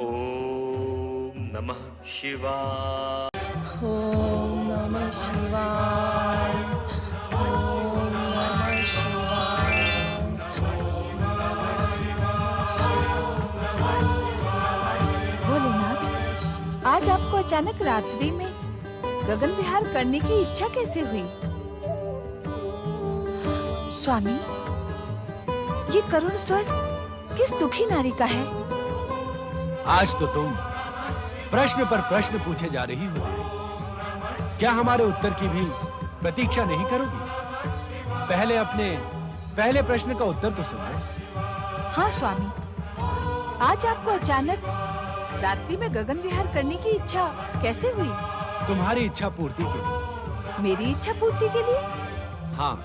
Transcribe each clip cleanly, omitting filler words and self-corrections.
ओम नमः शिवाय। ओम नमः शिवाय। ओम नमः शिवाय। भोलेनाथ, आज आपको अचानक रात्रि में गगन विहार करने की इच्छा कैसे हुई? स्वामी, ये करुण स्वर किस दुखी नारी का है? आज तो तुम प्रश्न पर प्रश्न पूछे जा रही हो। क्या हमारे उत्तर की भी प्रतीक्षा नहीं करोगी? पहले प्रश्न का उत्तर तो सुनो। हाँ स्वामी, आज आपको अचानक रात्रि में गगन विहार करने की इच्छा कैसे हुई? तुम्हारी इच्छा पूर्ति के लिए। मेरी इच्छा पूर्ति के लिए? हाँ,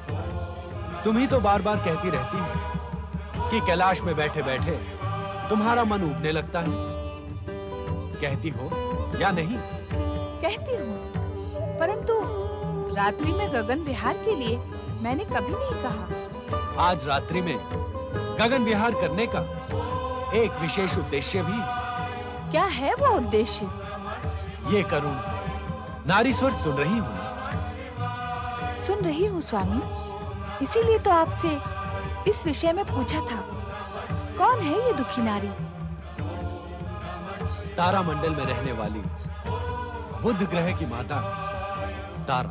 तुम ही तो बार बार कहती रहती हो कि कैलाश में बैठे बैठे तुम्हारा मन उबने लगता है। कहती हो या नहीं? कहती हूँ, परंतु रात्रि में गगन विहार के लिए मैंने कभी नहीं कहा। आज रात्रि में गगन विहार करने का एक विशेष उद्देश्य भी है। क्या है वो उद्देश्य? ये करुण नारी स्वर सुन रही हूँ। सुन रही हूँ स्वामी, इसीलिए तो आपसे इस विषय में पूछा था। कौन है ये दुखी नारी? तारामंडल में रहने वाली बुध ग्रह की माता तारा।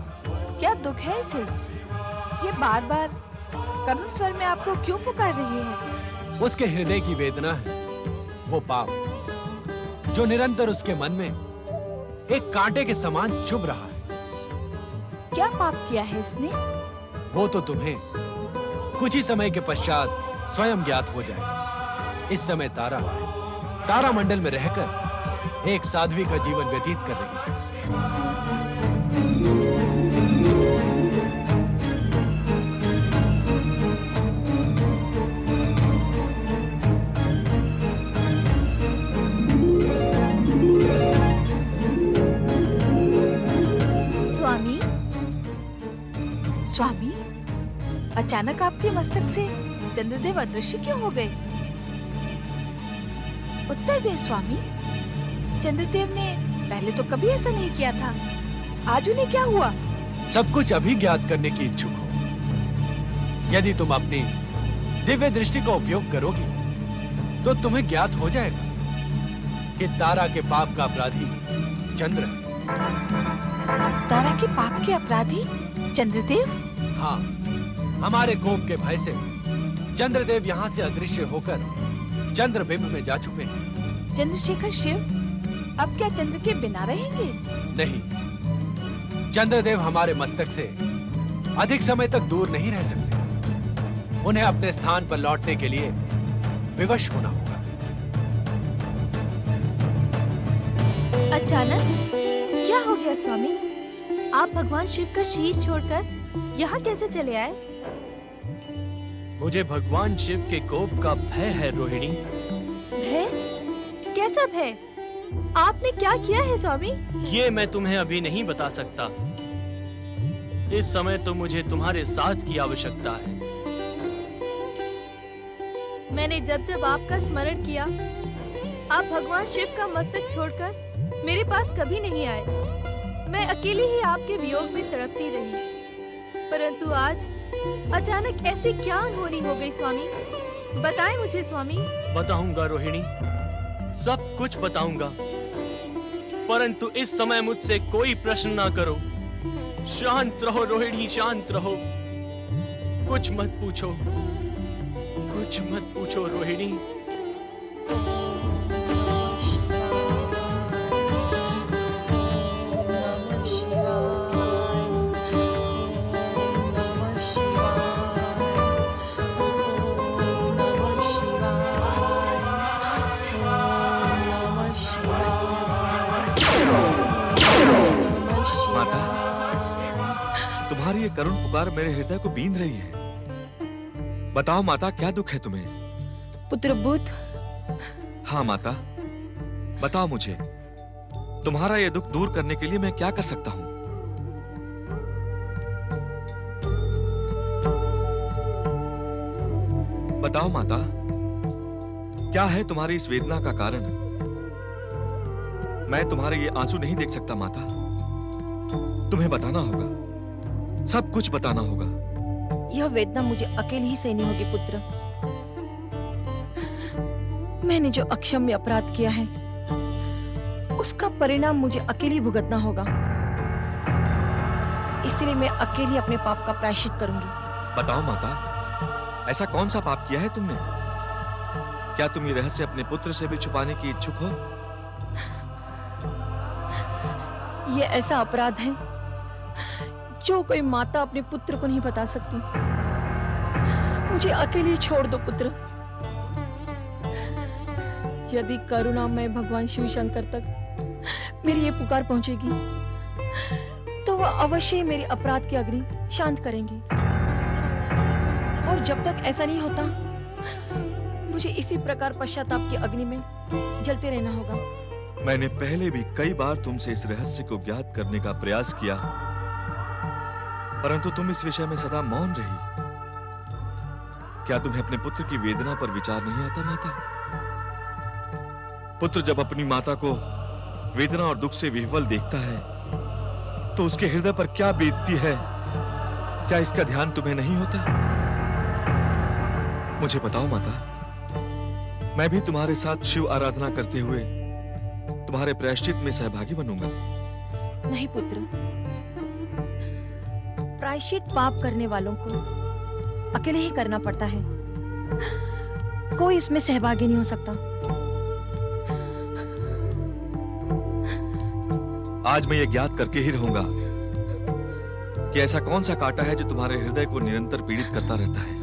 क्या दुख है इसे? ये बार बार करुण स्वर में आपको क्यों पुकार रही है? उसके हृदय की वेदना है वो पाप जो निरंतर उसके मन में एक कांटे के समान चुभ रहा है। क्या पाप किया है इसने? वो तो तुम्हें कुछ ही समय के पश्चात स्वयं ज्ञात हो जाएगा। इस समय तारामंडल में रहकर एक साध्वी का जीवन व्यतीत कर रही है। स्वामी, स्वामी, अचानक आपके मस्तक से चंद्रदेव अदृश्य क्यों हो गए? उत्तर दे स्वामी। चंद्रदेव ने पहले तो कभी ऐसा नहीं किया था। आज उन्हें क्या हुआ? सब कुछ अभी ज्ञात करने की इच्छुक हो। यदि तुम अपनी दिव्य दृष्टि का उपयोग करोगी तो तुम्हें ज्ञात हो जाएगा कि तारा के पाप का अपराधी चंद्र है। तारा के पाप के अपराधी चंद्रदेव? हाँ, हमारे कोप के भय से चंद्रदेव यहाँ से अदृश्य होकर चंद्रबिंब में जा चुके हैं। चंद्रशेखर शिव अब क्या चंद्र के बिना रहेंगे? नहीं, चंद्रदेव हमारे मस्तक से अधिक समय तक दूर नहीं रह सकते। उन्हें अपने स्थान पर लौटने के लिए विवश होना होगा। अचानक क्या हो गया स्वामी? आप भगवान शिव का शीश छोड़कर यहाँ कैसे चले आए? मुझे भगवान शिव के कोप का भय है रोहिणी। भय? कैसा भय? आपने क्या किया है स्वामी? ये मैं तुम्हें अभी नहीं बता सकता। इस समय तो मुझे तुम्हारे साथ की आवश्यकता है। मैंने जब आपका स्मरण किया, आप भगवान शिव का मस्तक छोड़कर मेरे पास कभी नहीं आए। मैं अकेली ही आपके वियोग में तड़पती रही। परंतु आज अचानक ऐसी क्या अनहोनी हो गई स्वामी? बताएं मुझे स्वामी। बताऊंगा रोहिणी, सब कुछ बताऊंगा, परंतु इस समय मुझसे कोई प्रश्न ना करो। शांत रहो रोहिणी, शांत रहो। कुछ मत पूछो, कुछ मत पूछो रोहिणी। तुम्हारी ये करुण पुकार मेरे हृदय को बींध रही है। बताओ माता, क्या दुख है तुम्हें? पुत्र बुध। हाँ माता, बताओ मुझे, तुम्हारा ये दुख दूर करने के लिए मैं क्या कर सकता हूँ? बताओ माता, क्या है तुम्हारी इस वेदना का कारण? मैं तुम्हारे ये आंसू नहीं देख सकता माता। तुम्हें बताना होगा, सब कुछ बताना होगा। यह वेदना मुझे अकेली ही सहनी होगी पुत्र। मैंने जो अक्षम्य अपराध किया है उसका परिणाम मुझे अकेली भुगतना होगा। इसलिए मैं अकेली अपने पाप का प्रायश्चित करूंगी। बताओ माता, ऐसा कौन सा पाप किया है तुमने? क्या तुम ये रहस्य अपने पुत्र से भी छुपाने की इच्छुक हो? ये ऐसा अपराध है जो कोई माता अपने पुत्र को नहीं बता सकती। मुझे अकेले छोड़ दो पुत्र। यदि करुणामय भगवान शिव शंकर तक मेरी ये पुकार पहुंचेगी तो वह अवश्य मेरे अपराध की अग्नि शांत करेंगे। और जब तक ऐसा नहीं होता मुझे इसी प्रकार पश्चाताप की अग्नि में जलते रहना होगा। मैंने पहले भी कई बार तुमसे इस रहस्य को ज्ञात करने का प्रयास किया, परंतु तुम इस विषय में सदा मौन रही। क्या तुम्हें अपने पुत्र की वेदना पर विचार नहीं आता माता? पुत्र जब अपनी माता को वेदना और दुख से विह्वल देखता है तो उसके हृदय पर क्या बीतती है, क्या इसका ध्यान तुम्हें नहीं होता? मुझे बताओ माता, मैं भी तुम्हारे साथ शिव आराधना करते हुए तुम्हारे प्रायश्चित में सहभागी बनूंगा। नहीं पुत्र, प्रायश्चित पाप करने वालों को अकेले ही करना पड़ता है। कोई इसमें सहभागी नहीं हो सकता। आज मैं ये ज्ञात करके ही रहूंगा कि ऐसा कौन सा कांटा है जो तुम्हारे हृदय को निरंतर पीड़ित करता रहता है।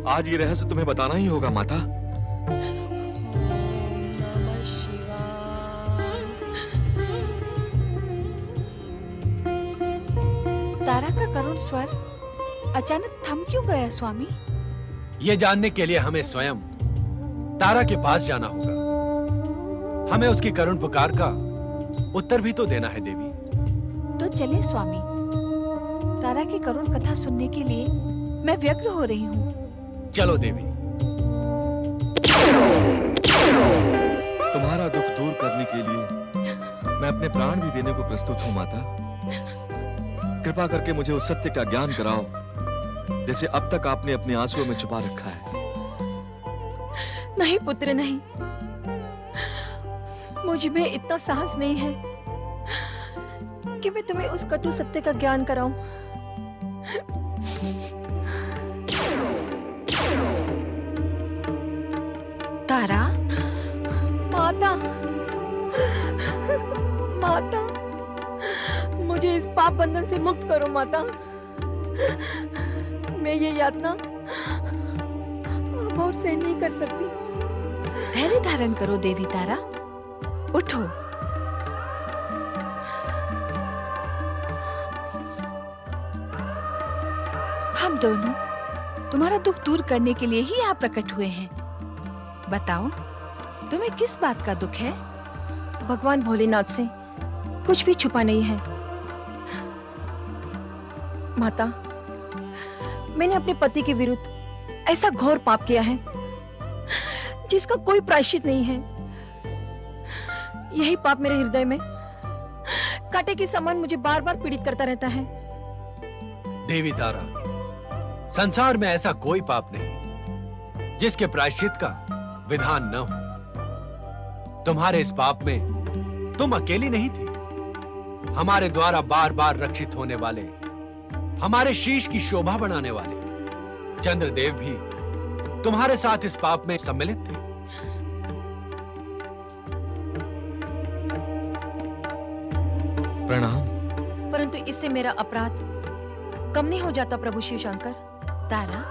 आज ये रहस्य तुम्हें बताना ही होगा माता। तारा का करुण स्वर अचानक थम क्यों गया स्वामी? ये जानने के लिए हमें स्वयं तारा के पास जाना होगा। हमें उसकी करुण पुकार का उत्तर भी तो देना है देवी। तो चले स्वामी, तारा की करुण कथा सुनने के लिए मैं व्यग्र हो रही हूँ। चलो देवी। तुम्हारा दुख दूर करने के लिए मैं अपने प्राण भी देने को प्रस्तुत हूँ माता। कृपा करके मुझे उस सत्य का ज्ञान कराओ जिसे अब तक आपने अपने आंसुओं में छुपा रखा है। नहीं पुत्र नहीं, मुझ में इतना साहस नहीं है कि मैं तुम्हें उस कटु सत्य का ज्ञान कराऊं। तारा, माता, माता, मुझे इस पाप बंधन से मुक्त करो माता। मैं ये यातना अब और सहन नहीं कर सकती। धैर्य धारण करो देवी तारा, उठो। हम दोनों तुम्हारा दुख दूर करने के लिए ही यहाँ प्रकट हुए हैं। बताओ, तुम्हें किस बात का दुख है? भगवान भोलेनाथ से कुछ भी छुपा नहीं है माता। मैंने अपने पति के विरुद्ध ऐसा घोर पाप किया है जिसका कोई प्रायश्चित नहीं है। यही पाप मेरे हृदय में कांटे के समान मुझे बार बार पीड़ित करता रहता है। देवी तारा, संसार में ऐसा कोई पाप नहीं जिसके प्रायश्चित का विधान न हो। तुम्हारे इस पाप में तुम अकेली नहीं थी। हमारे द्वारा बार बार रक्षित होने वाले, हमारे शीश की शोभा बढ़ाने वाले चंद्रदेव भी तुम्हारे साथ इस पाप में सम्मिलित थे। प्रणाम। परंतु इससे मेरा अपराध कम नहीं हो जाता प्रभु शिव शंकर। तारा,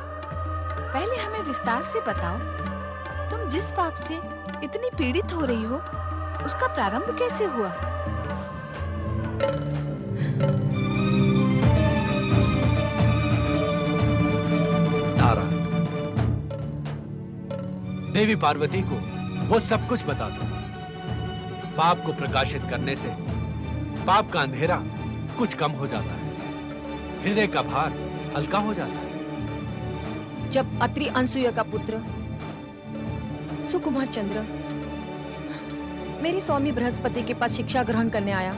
पहले हमें विस्तार से बताओ, तुम जिस पाप से इतनी पीड़ित हो रही हो उसका प्रारंभ कैसे हुआ? तारा, देवी पार्वती को वो सब कुछ बता दो। पाप को प्रकाशित करने से पाप का अंधेरा कुछ कम हो जाता है, हृदय का भार हल्का हो जाता है। जब अत्रि अनसुया का पुत्र सुकुमार चंद्र मेरी स्वामी बृहस्पति के पास शिक्षा ग्रहण करने आया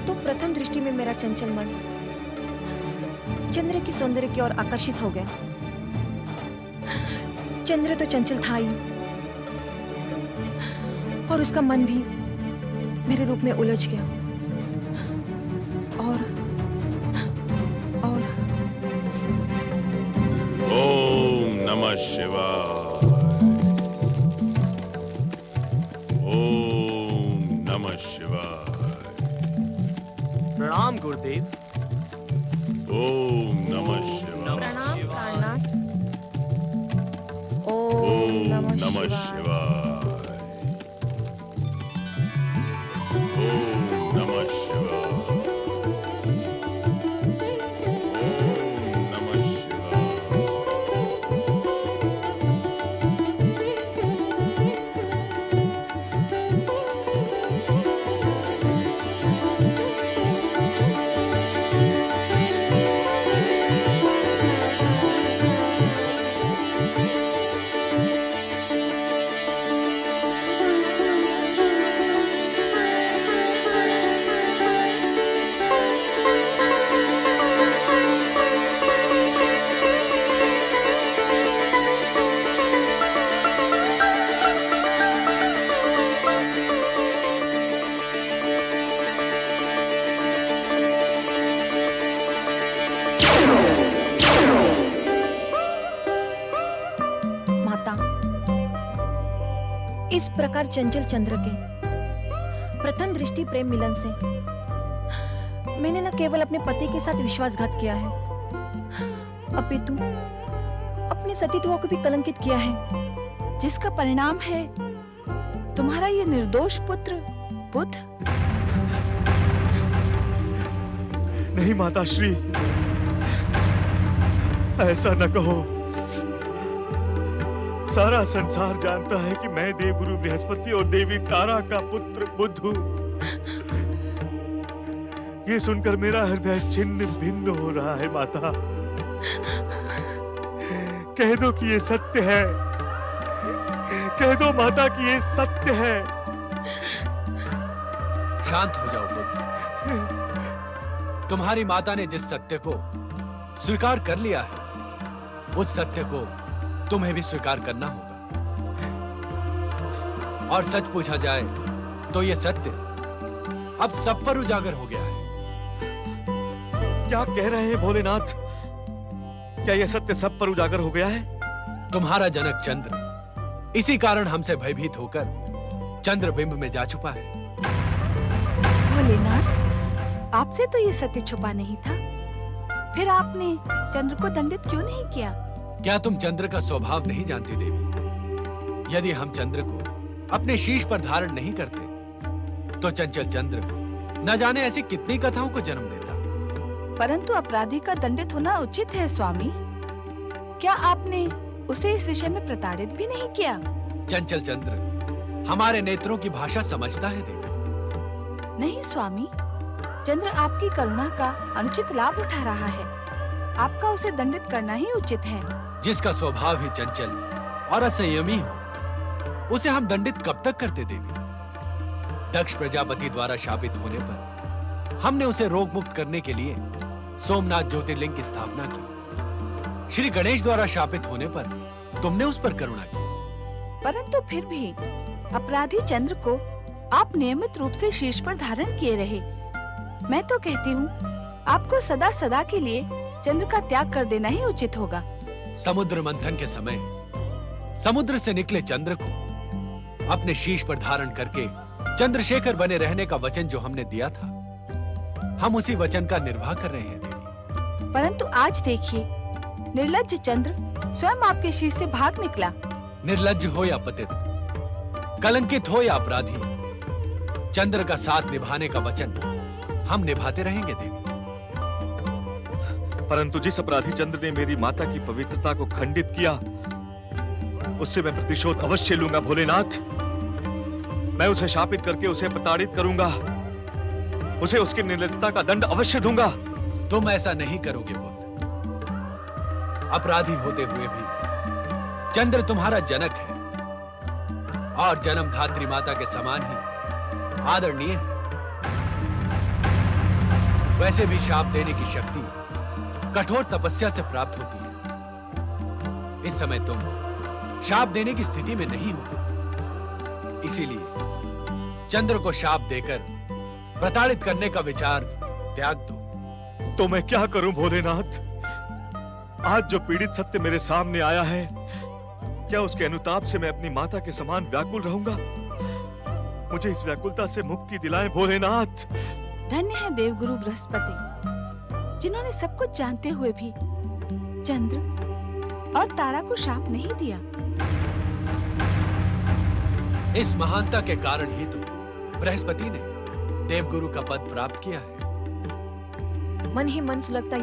तो प्रथम दृष्टि में मेरा चंचल मन चंद्र की सौंदर्य की ओर आकर्षित हो गया। चंद्र तो चंचल था ही और उसका मन भी मेरे रूप में उलझ गया और ओम नमः शिवाय। ओम नमः शिवाय। प्रणाम गुरुदेव। ओम नमः शिवाय। प्रणाम प्राणनाथ। ओम नमः शिवाय। ओम नमः शिवाय। ओम नमः शिवाय। माता, इस प्रकार चंचल चंद्र के प्रथम दृष्टि प्रेम मिलन से मैंने न केवल अपने पति के साथ विश्वासघात किया है, अपितु अपने सतीत्व को भी कलंकित किया है, जिसका परिणाम है तुम्हारा ये निर्दोष पुत्र बुध। नहीं माता श्री, ऐसा न कहो। सारा संसार जानता है कि मैं देवगुरु बृहस्पति और देवी तारा का पुत्र बुध हूं। ये सुनकर मेरा हृदय छिन्न भिन्न हो रहा है माता। कह दो कि ये सत्य है। कह दो माता कि ये सत्य है। शांत हो जाओ बुध। तुम्हारी माता ने जिस सत्य को स्वीकार कर लिया है, उस सत्य को तुम्हें भी स्वीकार करना होगा। और सच पूछा जाए तो यह सत्य अब सब पर उजागर हो गया है। क्या कह रहे हैं भोलेनाथ? क्या यह सत्य सब पर उजागर हो गया है? तुम्हारा जनक चंद्र इसी कारण हमसे भयभीत होकर चंद्रबिंब में जा छुपा है। भोलेनाथ, आपसे तो ये सत्य छुपा नहीं था, फिर आपने चंद्र को दंडित क्यों नहीं किया? क्या तुम चंद्र का स्वभाव नहीं जानती देवी? यदि हम चंद्र को अपने शीश पर धारण नहीं करते तो चंचल चंद्र न जाने ऐसी कितनी कथाओं को जन्म देता। परंतु अपराधी का दंडित होना उचित है स्वामी। क्या आपने उसे इस विषय में प्रताड़ित भी नहीं किया? चंचल चंद्र हमारे नेत्रों की भाषा समझता है देवी। नहीं स्वामी, चंद्र आपकी करुणा का अनुचित लाभ उठा रहा है। आपका उसे दंडित करना ही उचित है। जिसका स्वभाव ही चंचल और असंयमी हो, उसे हम दंडित कब तक करते देवी? दक्ष प्रजापति द्वारा शापित होने पर हमने उसे रोग मुक्त करने के लिए सोमनाथ ज्योतिर्लिंग की स्थापना की। श्री गणेश द्वारा शापित होने पर तुमने उस पर करुणा की। परंतु फिर भी अपराधी चंद्र को आप नियमित रूप से शीर्ष पर धारण किए रहे। मैं तो कहती हूँ आपको सदा सदा के लिए चंद्र का त्याग कर देना ही उचित होगा। समुद्र मंथन के समय समुद्र से निकले चंद्र को अपने शीश पर धारण करके चंद्रशेखर बने रहने का वचन जो हमने दिया था, हम उसी वचन का निर्वाह कर रहे हैं देवी। परंतु आज देखिए, निर्लज्ज चंद्र स्वयं आपके शीश से भाग निकला। निर्लज्ज हो या पतित, कलंकित हो या अपराधी, चंद्र का साथ निभाने का वचन हम निभाते रहेंगे देवी। परंतु जिस अपराधी चंद्र ने मेरी माता की पवित्रता को खंडित किया, उससे मैं प्रतिशोध अवश्य लूंगा भोलेनाथ। मैं उसे शापित करके उसे प्रताड़ित करूंगा। उसे उसकी निर्लज्जता का दंड अवश्य दूंगा। तुम ऐसा नहीं करोगे बुध। अपराधी होते हुए भी चंद्र तुम्हारा जनक है। और जन्मधात्री माता के समान ही आदरणीय है। वैसे भी शाप देने की शक्ति कठोर तपस्या से प्राप्त होती है। इस समय तुम शाप देने की स्थिति में नहीं हो, इसीलिए चंद्र को शाप देकर प्रताड़ित करने का विचार त्याग दो। तो मैं क्या करूं भोलेनाथ? आज जो पीड़ित सत्य मेरे सामने आया है, क्या उसके अनुताप से मैं अपनी माता के समान व्याकुल रहूंगा? मुझे इस व्याकुलता से मुक्ति दिलाएं भोलेनाथ। धन्य है देवगुरु बृहस्पति, जिन्होंने सब कुछ जानते हुए भी चंद्र और तारा को शाप नहीं दिया। इस महानता के कारण ही तो बृहस्पति ने देवगुरु का पद प्राप्त किया है। मन ही मन सुलगता